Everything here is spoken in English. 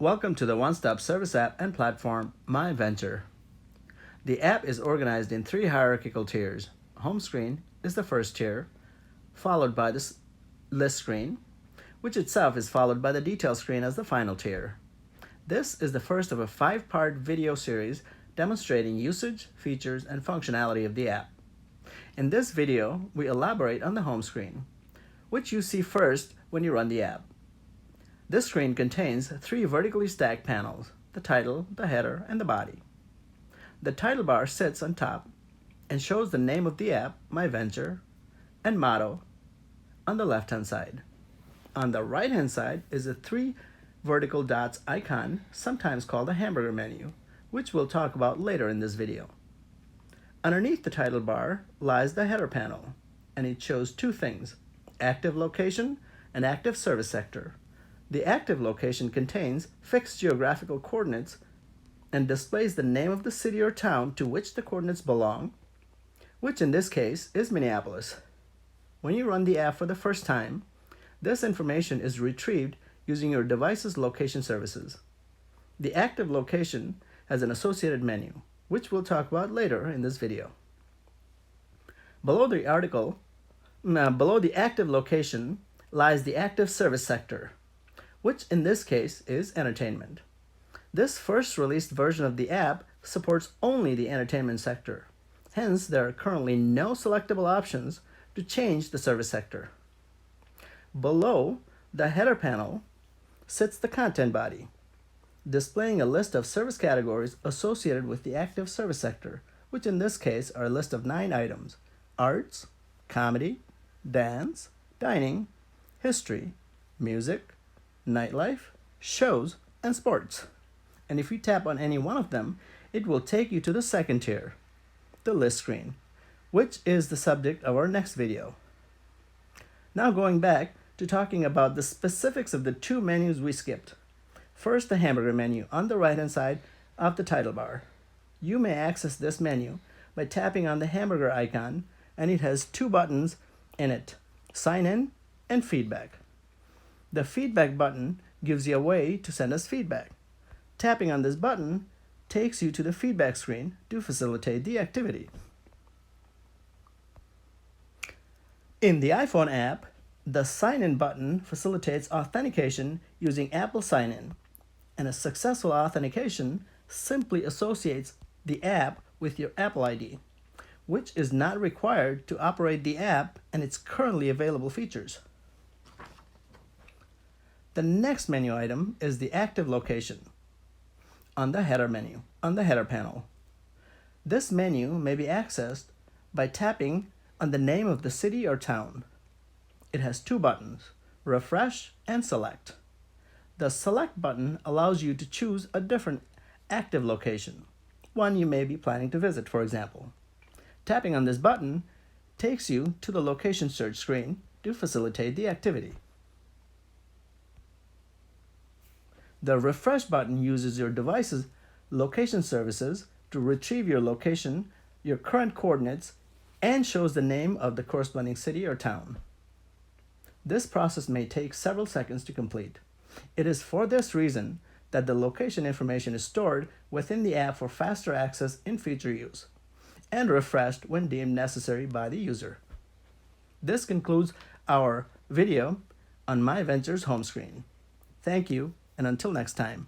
Welcome to the one-stop service app and platform, MyVenture. The app is organized in three hierarchical tiers. Home screen is the first tier, followed by the list screen, which itself is followed by the detail screen as the final tier. This is the first of a 5-part video series demonstrating usage, features, and functionality of the app. In this video, we elaborate on the home screen, which you see first when you run the app. This screen contains 3 vertically stacked panels: the title, the header, and the body. The title bar sits on top and shows the name of the app, MyVenture, and motto on the left-hand side. On the right-hand side is a 3 vertical dots icon, sometimes called a hamburger menu, which we'll talk about later in this video. Underneath the title bar lies the header panel, and it shows 2 things: active location and active service sector. The active location contains fixed geographical coordinates and displays the name of the city or town to which the coordinates belong, which in this case is Minneapolis. When you run the app for the first time, this information is retrieved using your device's location services. The active location has an associated menu, which we'll talk about later in this video. Below the active location lies the active service sector, which in this case is entertainment. This first released version of the app supports only the entertainment sector. Hence, there are currently no selectable options to change the service sector. Below the header panel sits the content body, displaying a list of service categories associated with the active service sector, which in this case are a list of 9 items: arts, comedy, dance, dining, history, music, nightlife, shows, and sports. And if you tap on any one of them, it will take you to the second tier, the list screen, which is the subject of our next video. Now going back to talking about the specifics of the 2 menus we skipped. First, the hamburger menu on the right-hand side of the title bar. You may access this menu by tapping on the hamburger icon, and it has 2 buttons in it: sign in and feedback. The feedback button gives you a way to send us feedback. Tapping on this button takes you to the feedback screen to facilitate the activity. In the iPhone app, the Sign In button facilitates authentication using Apple Sign In, and a successful authentication simply associates the app with your Apple ID, which is not required to operate the app and its currently available features. The next menu item is the active location on the header panel. This menu may be accessed by tapping on the name of the city or town. It has 2 buttons: refresh and select. The select button allows you to choose a different active location, one you may be planning to visit, for example. Tapping on this button takes you to the location search screen to facilitate the activity. The refresh button uses your device's location services to retrieve your location, your current coordinates, and shows the name of the corresponding city or town. This process may take several seconds to complete. It is for this reason that the location information is stored within the app for faster access in future use, and refreshed when deemed necessary by the user. This concludes our video on MyVenture's home screen. Thank you, and until next time.